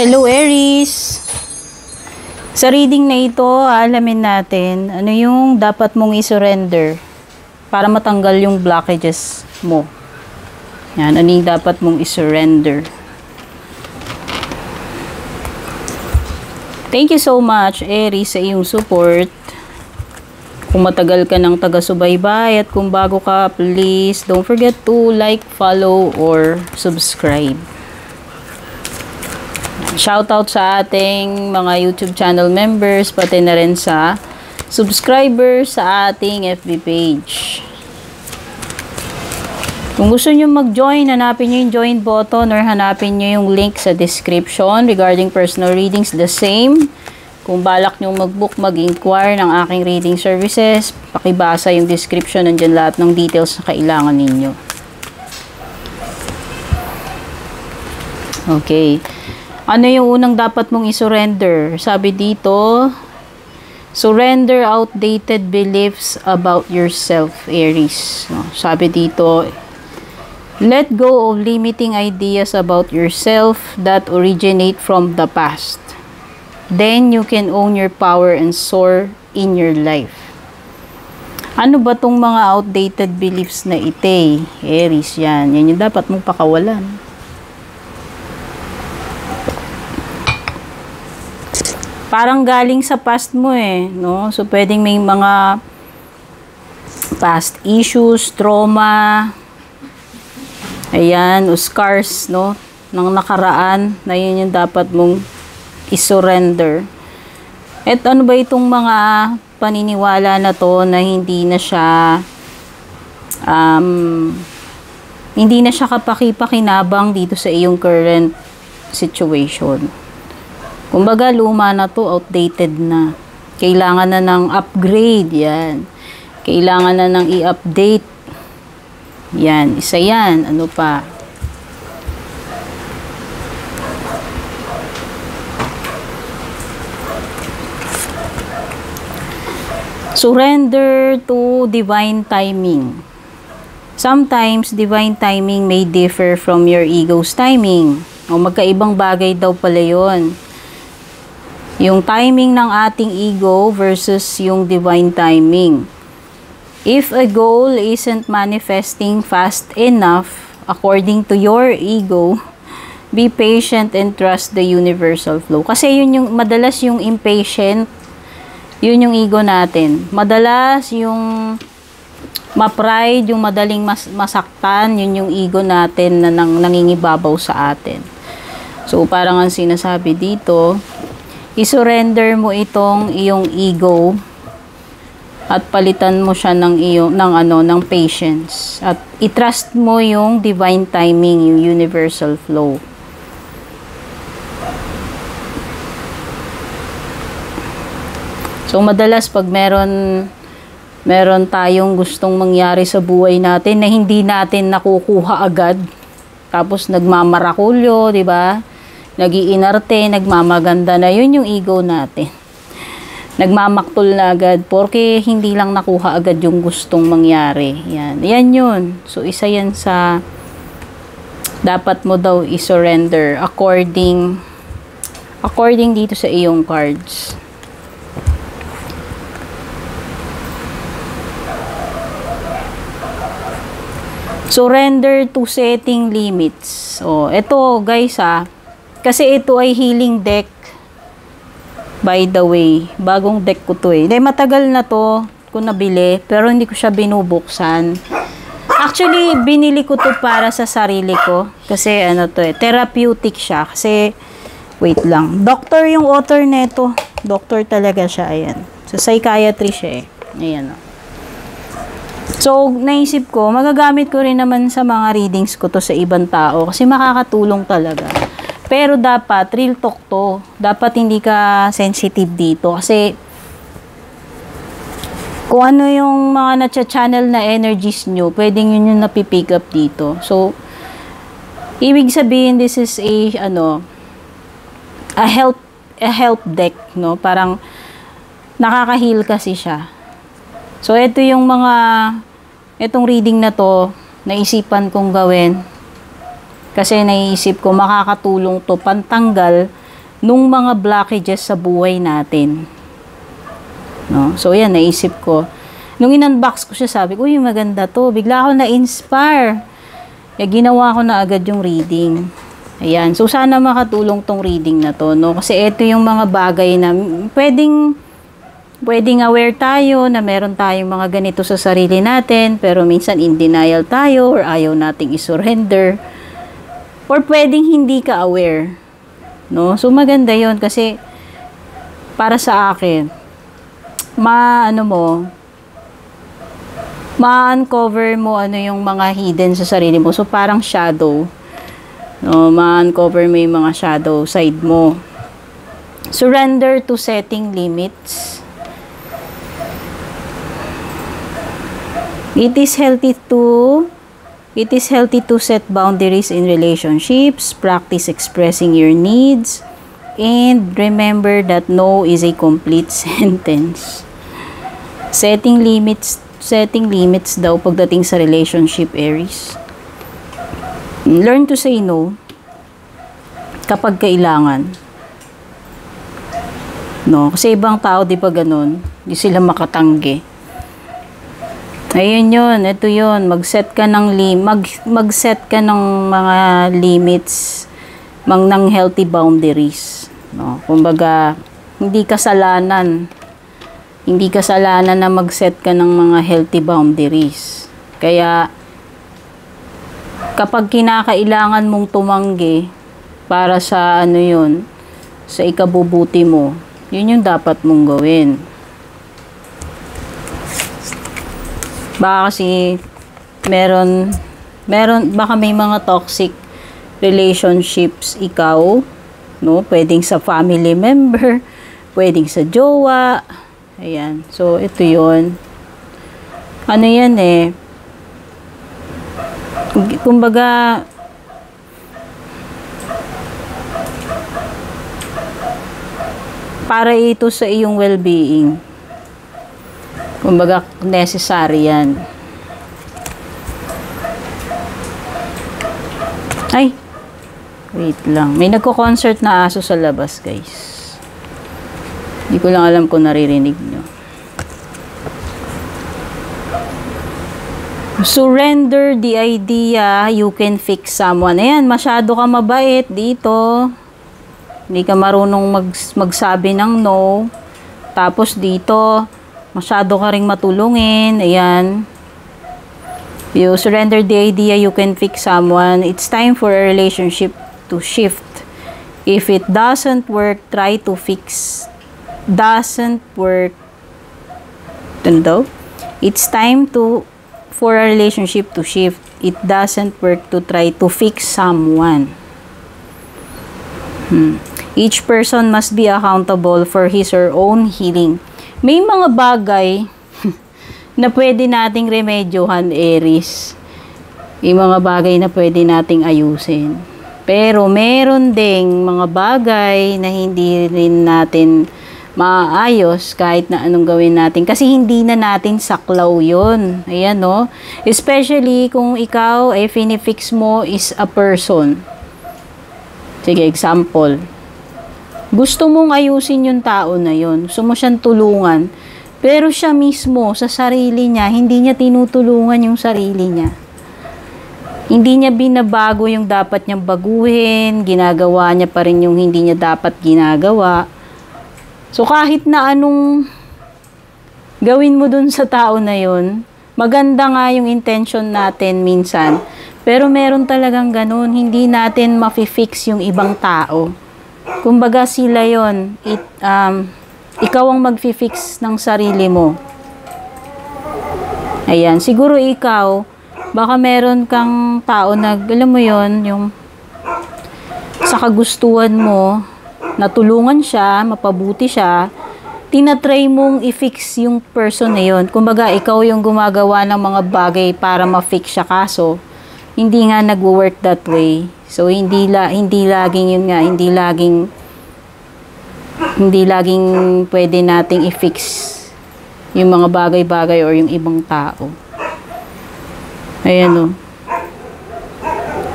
Hello Aries! Sa reading na ito, alamin natin ano yung dapat mong i-surrender para matanggal yung blockages mo. Yan, ano yung dapat mong i-surrender. Thank you so much Aries sa iyong support. Kung matagal ka ng taga-subaybay at kung bago ka, please don't forget to like, follow, or subscribe. Shoutout sa ating mga YouTube channel members, pati na rin sa subscribers sa ating FB page. Kung gusto nyo mag-join, hanapin nyo yung join button or hanapin nyo yung link sa description regarding personal readings, the same. Kung balak nyo mag-book, mag-inquire ng aking reading services, pakibasa yung description, nandyan lahat ng details na kailangan ninyo. Okay. Ano yung unang dapat mong i-surrender? Sabi dito, surrender outdated beliefs about yourself, Aries. Sabi dito, let go of limiting ideas about yourself that originate from the past. Then you can own your power and soar in your life. Ano ba tong mga outdated beliefs na ite? Aries, yan. Yan yung dapat mong pakawalan. Parang galing sa past mo no? So, pwedeng may mga past issues, trauma, ayan, o scars, no? Ng nakaraan, na yun yung dapat mong i-surrender. At ano ba itong mga paniniwala na to na hindi na siya kapaki-pakinabang dito sa iyong current situation. Kumbaga, luma na to, outdated na. Kailangan na ng upgrade, yan. Kailangan na ng i-update. Yan, isa yan. Ano pa? Surrender to divine timing. Sometimes, divine timing may differ from your ego's timing. O magkaibang bagay daw pala yun. Yung timing ng ating ego versus yung divine timing. If a goal isn't manifesting fast enough according to your ego, be patient and trust the universal flow. Kasi yun yung madalas yung impatient, yun yung ego natin. Madalas yung ma-pride, yung madaling masaktan, yun yung ego natin na nangingibabaw sa atin. So parang ang sinasabi dito, i-surrender mo itong iyong ego at palitan mo siya ng patience at i-trust mo yung divine timing, yung universal flow. So madalas pag meron tayong gustong mangyari sa buhay natin na hindi natin nakukuha agad, tapos nagmamarakulyo, di ba? Nag-iinarte, nagmamaganda na, yun yung ego natin. Nagmamaktol na agad, porque hindi lang nakuha agad yung gustong mangyari. Yan, yan yun. So, isa yan sa dapat mo daw i-surrender according dito sa iyong cards. Surrender to setting limits. O, eto guys kasi ito ay healing deck. By the way, bagong deck ko to matagal na to ko nabili, pero hindi ko siya binubuksan. Actually, binili ko to para sa sarili ko. Kasi therapeutic siya. Kasi, wait lang. Doctor yung author neto. Doctor talaga siya, ayan. So, psychiatry siya Ayan So, naisip ko, magagamit ko rin naman sa mga readings ko to sa ibang tao. Kasi makakatulong talaga. Pero dapat, real talk to. Dapat hindi ka sensitive dito. Kasi, kung ano yung mga na-channel na energies nyo, pwedeng yun yung napipick up dito. So, ibig sabihin, this is a help deck, no? Parang, nakaka-heal kasi siya. So, ito yung itong reading na to, naisipan kong gawin. Kasi naisip ko makakatulong to pantanggal nung mga blockages sa buhay natin. No? So, yan, naisip ko. Nung in-unbox ko siya, sabi ko, uy, maganda to. Bigla ako na-inspire. Kaya ginawa ko na agad yung reading. Ayan. So, sana makatulong tong reading na to, no? Kasi ito yung mga bagay na pwedeng aware tayo na meron tayong mga ganito sa sarili natin, pero minsan in denial tayo or ayaw nating isurrender. Or pwedeng hindi ka aware. No? So, maganda yon kasi para sa akin, ma-uncover mo ano yung mga hidden sa sarili mo. So, parang shadow. No? Ma-uncover mo yung mga shadow side mo. Surrender to setting limits. It is healthy to set boundaries in relationships, practice expressing your needs, and remember that no is a complete sentence. Setting limits daw pagdating sa relationship, Aries. Learn to say no kapag kailangan. No, kasi ibang tao di pa ganun, di sila makatanggi. Ayun yun, ito yun, mag-set ka ng mga limits, ng healthy boundaries. No? Kumbaga, hindi kasalanan na mag-set ka ng mga healthy boundaries. Kaya, kapag kinakailangan mong tumanggi para sa sa ikabubuti mo, yun yung dapat mong gawin. Baka kasi baka may mga toxic relationships ikaw, no? Pwedeng sa family member, pwedeng sa jowa. Ayan. So, ito yun. Ano yan eh? Kumbaga, para ito sa iyong well-being. Kumbaga, necessary yan. Ay! Wait lang. May nagko-concert na aso sa labas, guys. Hindi ko lang alam kung naririnig nyo. Surrender the idea you can fix someone. Ayan, masyado ka mabait dito. Hindi ka marunong magsabi ng no. Tapos dito, masyado ka ring matulungin. Ayan. You surrender the idea you can fix someone. It's time for a relationship to shift. If it doesn't work, try to fix. Doesn't work. Ano daw? It's time for a relationship to shift. It doesn't work to try to fix someone. Each person must be accountable for his or own healing. May mga bagay na pwede nating remedyohan, Aries. May mga bagay na pwede nating ayusin. Pero meron ding mga bagay na hindi rin natin maayos kahit na anong gawin natin. Kasi hindi na natin saklaw yun. Ayan, no? Especially kung ikaw ay finifix mo is a person. Sige, example. Gusto mong ayusin yung tao na yun. Gusto mo siyang tulungan. Pero siya mismo, sa sarili niya, hindi niya tinutulungan yung sarili niya. Hindi niya binabago yung dapat niyang baguhin. Ginagawa niya pa rin yung hindi niya dapat ginagawa. So, kahit na anong gawin mo dun sa tao na yun, maganda nga yung intention natin minsan. Pero meron talagang ganun. Hindi natin mafi-fix yung ibang tao. Kumbaga sila yon, ikaw ang mag-fix ng sarili mo. Ayan, siguro ikaw, baka meron kang tao na, alam mo yon, yung sa kagustuhan mo, natulungan siya, mapabuti siya, tinatry mong i-fix yung person na yon. Kumbaga, ikaw yung gumagawa ng mga bagay para ma-fix siya, kaso hindi nga nag-work that way. So, hindi laging yun nga, hindi laging pwede nating i-fix yung mga bagay-bagay or yung ibang tao. Ayan o.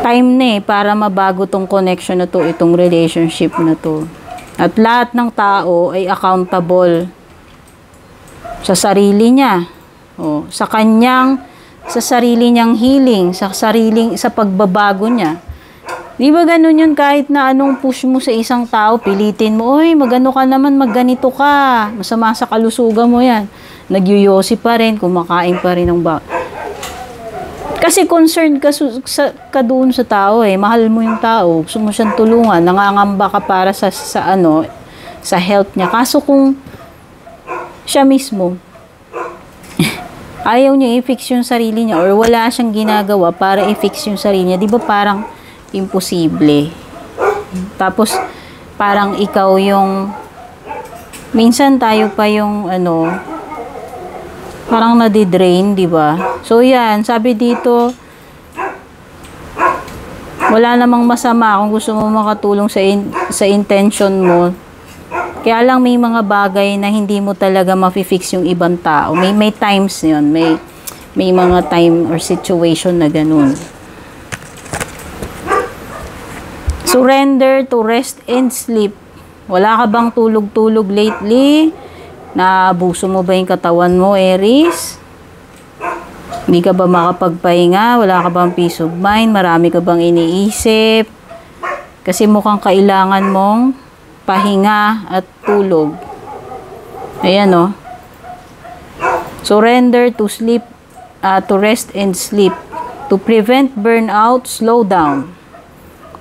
Time na para mabago tong connection na to, itong relationship na to. At lahat ng tao ay accountable sa sarili niya. O, sa sarili niyang healing, sa pagbabago niya. Di ba ganun yun, kahit na anong push mo sa isang tao, pilitin mo, oy, magano ka naman, magganito ka. Masama sa kalusugan mo yan. Nagyuyosi pa rin, kumakain pa rin ng Kasi concerned ka doon sa tao eh. Mahal mo yung tao, gusto mo siyang tulungan, nangangamba ka para sa health niya. Kaso kung siya mismo, ayaw niya i-fix yung sarili niya or wala siyang ginagawa para i-fix yung sarili niya, di ba parang imposible. Tapos, parang ikaw yung, minsan tayo pa yung, parang nadidrain, di ba? So, yan, sabi dito, wala namang masama kung gusto mo makatulong sa intention mo. Kaya lang may mga bagay na hindi mo talaga ma-fix yung ibang tao. May times yun, may mga time or situation na ganun. Surrender to rest and sleep. Wala ka bang tulog-tulog lately? Naabuso mo ba yung katawan mo, Aries? Hindi ka ba makapagpahinga? Wala ka bang peace of mind? Marami ka bang iniisip? Kasi mukhang kailangan mong pahinga at tulog. Ayan, oh. Surrender to sleep, to rest and sleep. To prevent burnout, slow down.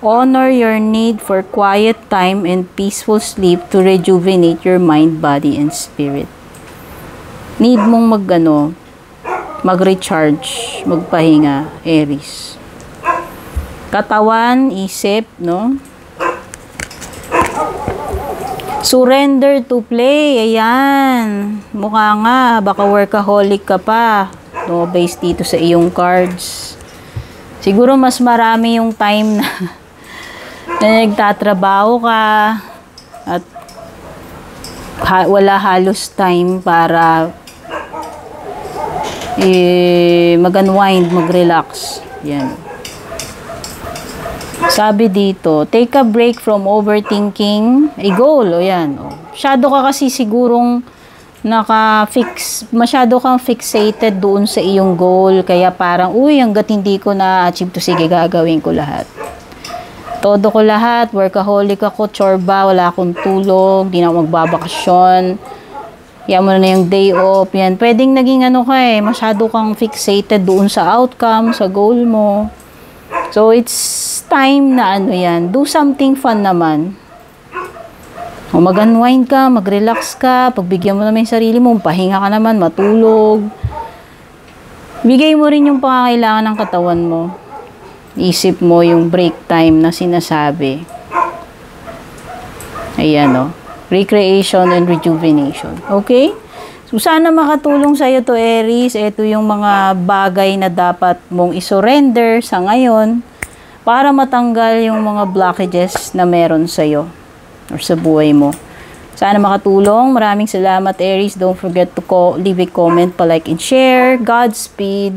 Honor your need for quiet time and peaceful sleep to rejuvenate your mind, body, and spirit. Need mong mag-recharge, magpahinga, Aries. Katawan, isip, no? Surrender to play, ayan. Mukha nga, baka workaholic ka pa. No, based dito sa iyong cards. Siguro mas marami yung time na nagtatrabaho ka at wala halos time para mag-unwind, mag-relax. Yan. Sabi dito, take a break from overthinking a goal. O yan. O. Masyado ka kasi sigurong masyado kang fixated doon sa iyong goal. Kaya parang, uy, hanggat hindi ko na-achieve to, sige, gagawin ko lahat. Todo ko lahat, workaholic ako, chorba, wala akong tulog, di na ako magbabakasyon. Yan mo na yung day off, yan. Pwedeng naging masyado kang fixated doon sa outcome, sa goal mo. So, it's time na yan, do something fun naman. O mag-unwind ka, mag-relax ka, pagbigyan mo naman yung sarili mo, pahinga ka naman, matulog. Bigay mo rin yung pangangailangan ng katawan mo. Isip mo yung break time na sinasabi. Ayan, o. Recreation and rejuvenation. Okay? So, sana makatulong sa'yo to, Aries. Ito yung mga bagay na dapat mong isurrender sa ngayon para matanggal yung mga blockages na meron sa'yo or sa buhay mo. Sana makatulong. Maraming salamat, Aries. Don't forget to leave a comment, pa-like and share. Godspeed.